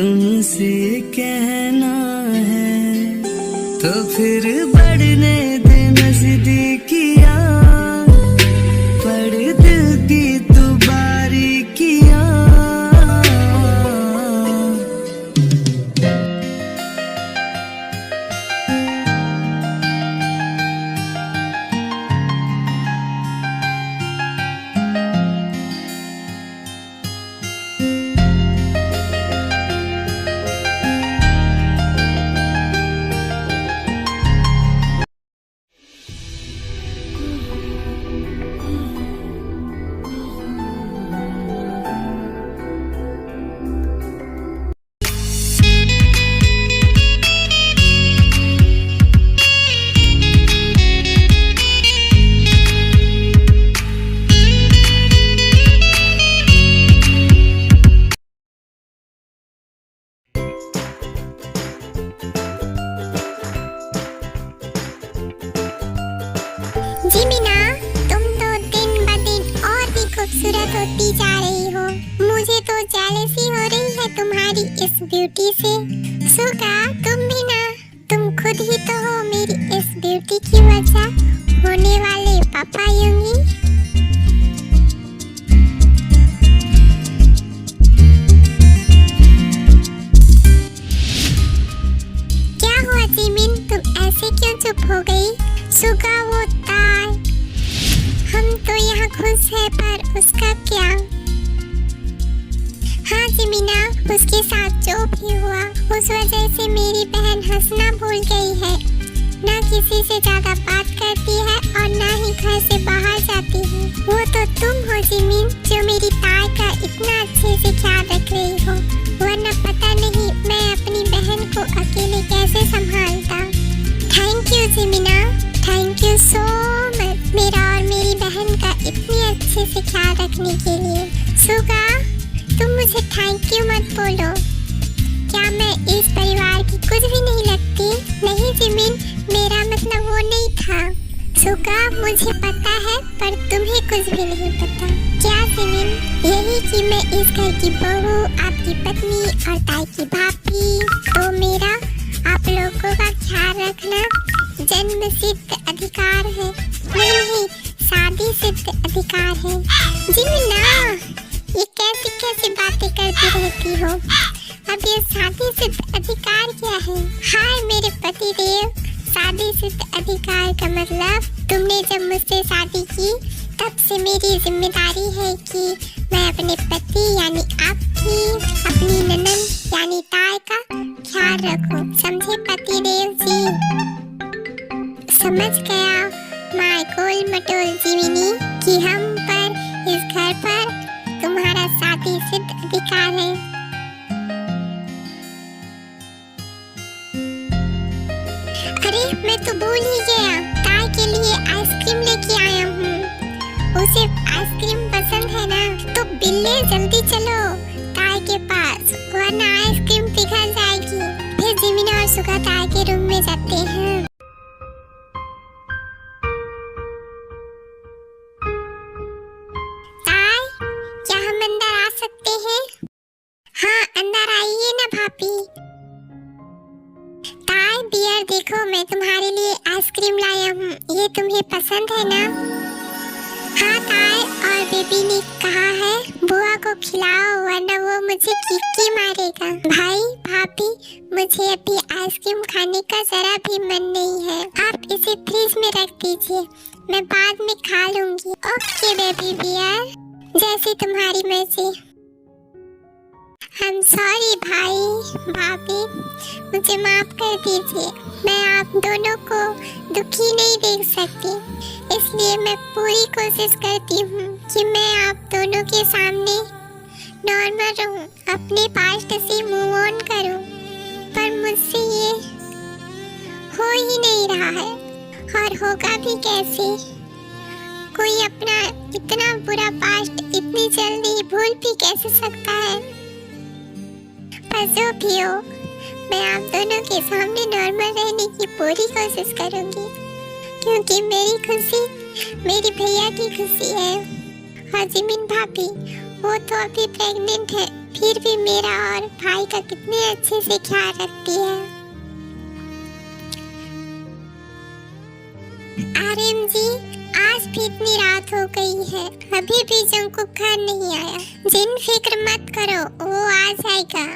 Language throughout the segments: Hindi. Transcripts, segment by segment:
तुमसे कहना है तो फिर बढ़ने दे नजदीकियां, पढ़ दिल की तू बारीकियां। जिमिना, तुम तो दिन ब दिन और भी खूबसूरत होती जा रही हो। मुझे तो जेलसी हो रही है तुम्हारी इस ब्यूटी से। सुगा, तुम भी ना, तुम खुद ही तो हो मेरी इस ब्यूटी की वजह होने वाले पापा योगी। क्या हुआ जिमिन, तुम ऐसे क्यों चुप हो गई? सुगा, वो तार, हम तो यहाँ खुश है पर उसका क्या? हाँ जिमिना, उसके साथ जो भी हुआ उस वजह से मेरी बहन हंसना भूल गई है। ना किसी से ज्यादा बात करती है और ना ही घर से बाहर जाती है। वो तो तुम हो जिमिन जो मेरी तार का इतना अच्छे से ख्याल रख रही हो, वरना पता नहीं मैं अपनी बहन को अकेले कैसे संभालता। Thank you Jimina, thank you so much मेरा और मेरी बहन का इतनी अच्छे से ख्याल रखने के लिए। सुगा, तुम मुझे थैंक यू मत बोलो। क्या मैं इस परिवार की कुछ भी नहीं लगती? नहीं जिमिन, मेरा मतलब वो नहीं था। सुगा, मुझे पता है पर तुम्हें कुछ भी नहीं पता। क्या जिमिन? यही कि मैं इस घर की बहू, आपकी पत्नी और ताई की भाभी, तो मेरा आप लोगों का ख्याल रखना जन्म सिद्ध अधिकार है। नहीं, शादी सिद्ध अधिकार है। जिमिना, ये कैसी कैसी बातें करती रहती हो? अब ये शादी सिद्ध अधिकार क्या है? हाय मेरे पति देव, शादी सिद्ध अधिकार का मतलब तुमने जब मुझसे शादी की तब से मेरी जिम्मेदारी है कि मैं अपने पति यानी आपकी, अपनी ननद यानी ताई का ख्याल रखूं। समझे पति देव जी? समझ गया माय गोल मटोल जिमिनी कि हम पर, इस घर पर तुम्हारा शादी सिद्ध अधिकार है। अरे मैं तो भूल ही गया, ताई के लिए आइसक्रीम लेके आया हूँ। उसे आइसक्रीम पसंद है ना? तो बिल्ले जल्दी चलो ताई के पास, वरना आइसक्रीम पिघल जाएगी। फिर जिमिना और सुगा ताई के रूम में जाते हैं। हाँ अंदर आइए ना भाभी। ताई बियर देखो, मैं तुम्हारे लिए आइसक्रीम लाया हूँ, ये तुम्हें पसंद है ना? हाँ ताई, और बेबी ने कहा है बुआ को खिलाओ वरना वो मुझे किक्की मारेगा। भाई भाभी, मुझे अभी आइसक्रीम खाने का जरा भी मन नहीं है, आप इसे फ्रिज में रख दीजिए, मैं बाद में खा लूंगी। ओके बेबी बियर, जैसी तुम्हारी मर्जी। I'm sorry भाई भाभी, मुझे माफ कर दीजिए। मैं आप दोनों को दुखी नहीं देख सकती, इसलिए मैं पूरी कोशिश करती हूँ कि मैं आप दोनों के सामने नॉर्मल रहूँ, अपने पास्ट से मूव ऑन करूँ, पर मुझसे ये हो ही नहीं रहा है और होगा भी कैसे? कोई अपना इतना बुरा पास्ट इतनी जल्दी भूल भी कैसे सकता है? पर जो भी हो, मैं आप दोनों के सामने नॉर्मल रहने की पूरी कोशिश करूंगी, क्योंकि मेरी खुशी मेरी भैया की खुशी है। और जिमिन भाभी, वो तो अभी प्रेग्नेंट है, फिर भी मेरा और भाई का कितने अच्छे से ख्याल रखती है। आर्यन जी, आज भी इतनी रात हो गई है, अभी भी जंकुक घर नहीं आया। जिन फिक्र मत करो, वो आ जाएगा,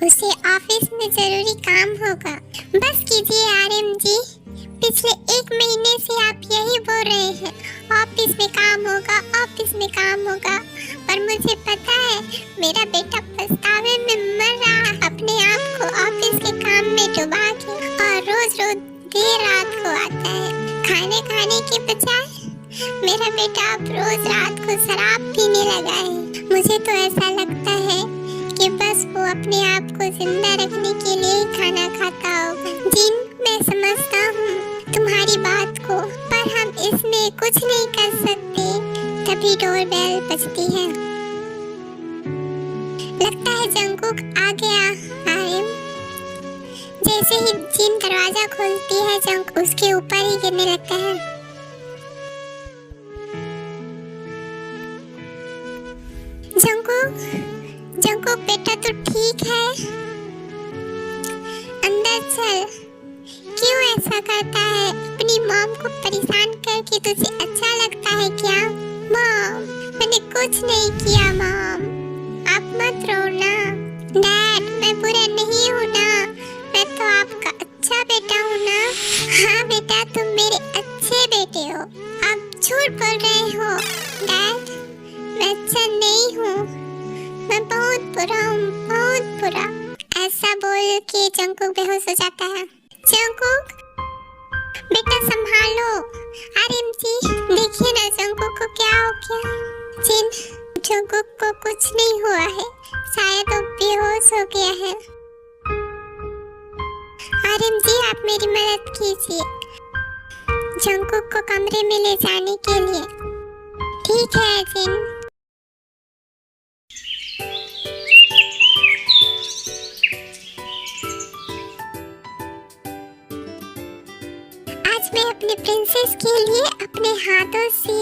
उसे ऑफिस में जरूरी काम होगा। बस कीजिए आर्यन जी, पिछले 1 महीने से आप यही बोल रहे हैं, ऑफिस में काम होगा, ऑफिस में काम होगा, पर मुझे पता है मेरा बेटा पछतावे में मर रहा है अपने आप को ऑफिस के काम में डुबा के, और रोज रोज देर रात को आता है। खाने के बजाय मेरा बेटा अब रोज रात को शराब पीने लगा है। मुझे तो ऐसा लगता है कि बस वो अपने आप को जिंदा रखने के लिए ही खाना खाता होगा। जिन, मैं समझता हूँ तुम्हारी बात को, पर हम इसमें कुछ नहीं कर सकते। तभी डोरबेल बजती है। लगता है जंकुक आ गया। आर्यन, जैसे ही जिन दरवाजा खोलती है, जंकुक उसके ऊपर ही गिरने लगता है। जंकुक बेटा तो ठीक है, अंदर चल। क्यों ऐसा करता है? अपनी मॉम को परेशान करके तुझे अच्छा लगता है क्या? मॉम, मैंने कुछ नहीं किया मॉम, आप मत रोना। डैड, मैं बुरा नहीं हूँ ना, मैं तो आपका अच्छा बेटा हूँ ना। हाँ बेटा, तुम मेरे अच्छे बेटे हो, आप झूठ बोल रहे हो। डैड, मैं अच्छा नहीं हूँ, मैं बहुत बुरा हूँ, बहुत बुरा। ऐसा बोल के जंकुक बेहोश हो जाता है। जंकुक, बेटा संभालो। आर्यन जी, देखिए ना जंकुक को क्या हो गया। जिन, जंकुक को कुछ नहीं हुआ है, शायद वो बेहोश हो गया है। आर्यन जी, आप मेरी मदद कीजिए जंकुक को कमरे में ले जाने के लिए। ठीक है जिन। आज मैं अपने प्रिंसेस के लिए अपने हाथों से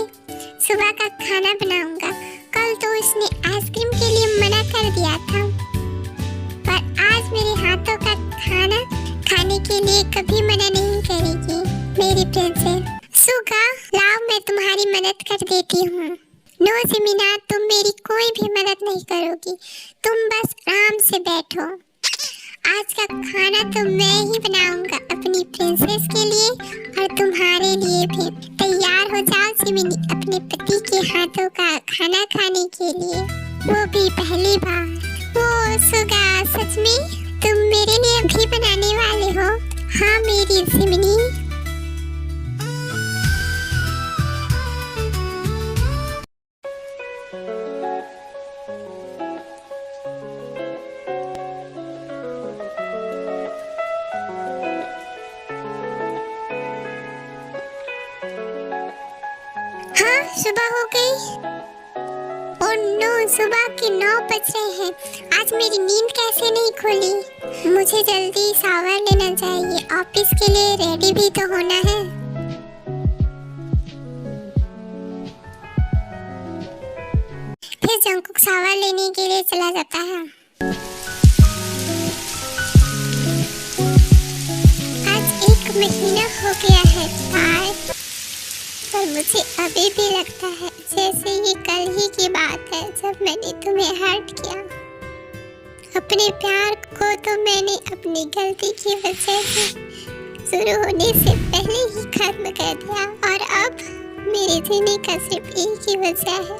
सुबह का खाना बनाऊंगा। कल तो उसने आइसक्रीम के लिए मना कर दिया था, पर आज मेरे हाथों का खाना खाने के लिए कभी मना नहीं करेगी मेरी प्रिंसेस। सुगा, लाओ मैं तुम्हारी मदद कर देती हूँ। नो जिमिना, तुम मेरी कोई भी मदद नहीं करोगी, तुम बस आराम से बैठो। आज का खाना तो मैं ही बनाऊंगा अपनी प्रिंसेस के लिए और तुम्हारे लिए भी। तैयार हो जाओ जिमिनी अपने पति के हाथों का खाना खाने के लिए, वो भी पहली बार। वो सुगा, सच में तुम मेरे लिए भी बनाने वाले हो? हाँ मेरी जिमिनी। हाँ, सुबह हो गई। ओह नो, सुबह के 9 बज रहे हैं। आज मेरी नींद कैसे नहीं खुली? मुझे जल्दी शावर लेना चाहिए, ऑफिस के लिए रेडी भी तो होना है। फिर जंकुक शावर लेने के लिए चला जाता है। आज 1 महीना हो गया है शायद, पर मुझे अभी भी लगता है जैसे ये कल ही की बात है जब मैंने तुम्हें हर्ट किया। अपने प्यार को तो मैंने अपनी गलती की वजह से शुरू होने से पहले ही खत्म कर दिया, और अब मेरे जीने का सिर्फ एक ही वजह है,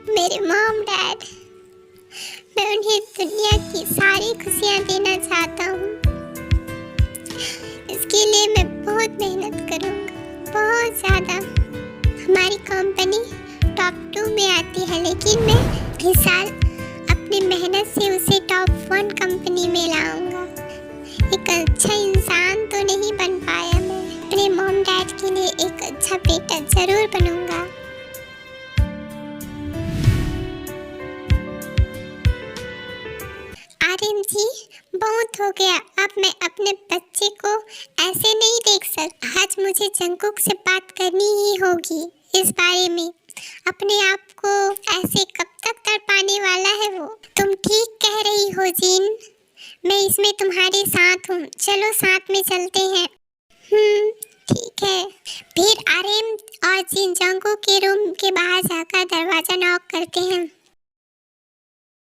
मेरे मॉम डैड। मैं उन्हें दुनिया की सारी खुशियाँ देना चाहता हूँ। इसके लिए मैं बहुत मेहनत करूँगा, बहुत ज़्यादा। हमारी कंपनी टॉप 2 में आती है, लेकिन मैं इस साल अपनी मेहनत से उसे टॉप 1 कंपनी में लाऊंगा। एक अच्छा इंसान तो नहीं बन पाया मैं, अपने मॉम डैड के लिए एक अच्छा बेटा जरूर बनूंगा। आर्यन जी, बहुत हो गया, अब मैं अपने बच्चे को ऐसे नहीं देख सकता। आज मुझे जंकुक से बात करनी ही होगी, इस बारे में। अपने आप को ऐसे कब तक तड़पाने वाला है वो। तुम ठीक कह रही हो जीन, मैं इसमें तुम्हारे साथ हूँ। चलो साथ में चलते हैं। ठीक है। फिर आर्यन और जीन जंगकुक के रूम के बाहर जाकर दरवाजा नॉक करते हैं।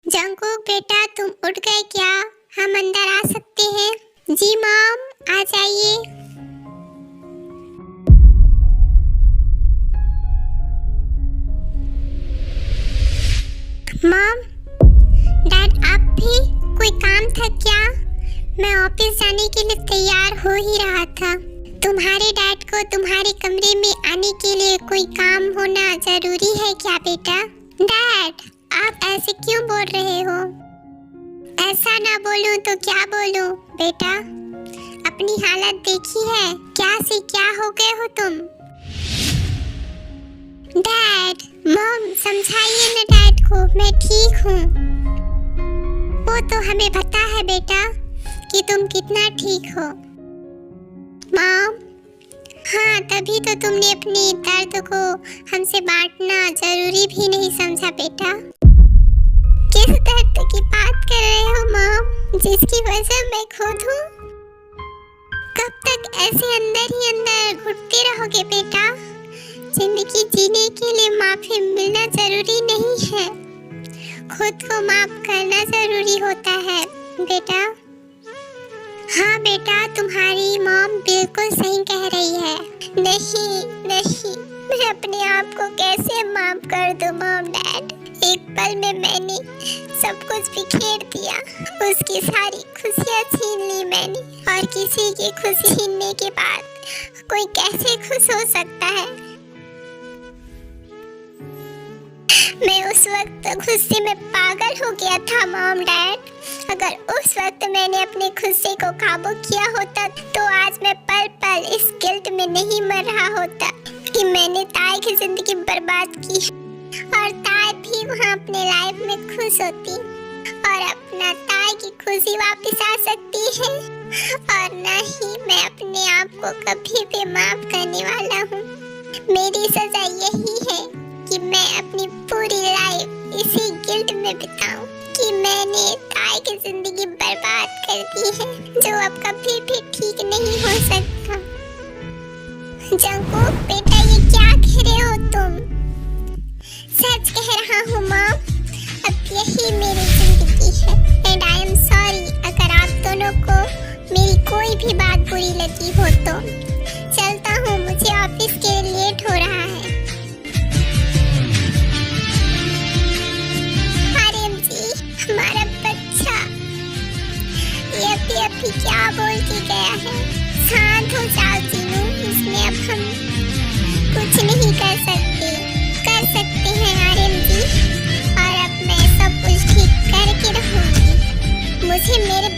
जंगकुक बेटा, तुम उठ गए क्या? हम अंदर आ सकते हैं? जी मॉम, आ जाइए। मॉम, डैड आप भी? कोई काम था क्या? मैं ऑफिस जाने के लिए तैयार हो ही रहा था। तुम्हारे डैड को तुम्हारे कमरे में आने के लिए कोई काम होना जरूरी है क्या बेटा? डैड, आप ऐसे क्यों बोल रहे हो? ऐसा ना बोलूं तो क्या बोलूं बेटा? अपनी हालत देखी है, क्या से क्या हो गए हो तुम? डैड, मॉम समझाइए ना डैड को, मैं ठीक हूँ। वो तो हमें पता है बेटा कि तुम कितना ठीक हो। मॉम, हाँ तभी तो तुमने अपनी दर्द को हमसे बांटना जरूरी भी नहीं समझा बेटा। किस दर्द की बात कर रहे हो मॉम, जिसकी वजह मैं खुद हूँ? कब तक ऐसे अंदर ही अंदर घुटते रहोगे बेटा? जिंदगी जीने के लिए माफी मिलना जरूरी नहीं है, खुद को माफ करना जरूरी होता है बेटा। हाँ बेटा, तुम्हारी मॉम बिल्कुल सही कह रही है। नहीं, मैं अपने आप को कैसे माफ कर दूं मॉम डैड? एक पल में मैंने सब कुछ बिखेर दिया, उसकी सारी खुशियाँ छीन ली मैंने। और किसी की खुशी छीनने के बाद कोई कैसे खुश हो सकता है? मैं उस वक्त गुस्से में पागल हो गया था मॉम डैड। अगर उस वक्त मैंने अपने गुस्से को काबू किया होता तो आज मैं पल पल इस गिल्ट में नहीं मर रहा होता कि मैंने ताई की जिंदगी बर्बाद की, और ताई भी वहाँ अपने लाइफ में खुश होती और अपना ताई की खुशी वापस आ सकती है। और न ही मैं अपने आप को कभी भी माफ करने वाला हूँ। मेरी सजा यही है कि मैं अपनी पूरी लाइफ इसी गिल्ट में बिताऊं कि मैंने ताई की जिंदगी बर्बाद कर दी है, जो अब कभी भी ठीक नहीं हो सकता। जंगकुक बेटा, ये क्या कह रहे हो तुम? सच कह रहा हूँ मॉम, अब यही मेरी जिंदगी है। एंड आई एम सॉरी अगर आप दोनों को मेरी कोई भी बात बुरी लगी हो तो। चलता हूँ, मुझे ऑफिस के लिए लेट हो रहा है। हमारा बच्चा ये अभी क्या बोल के गया है? शांत हो जाओ जीनू, इसमें अब हम कुछ नहीं कर सकते हैं आर्यन जी। और अब मैं सब कुछ ठीक करके रहूंगी। मुझे मेरे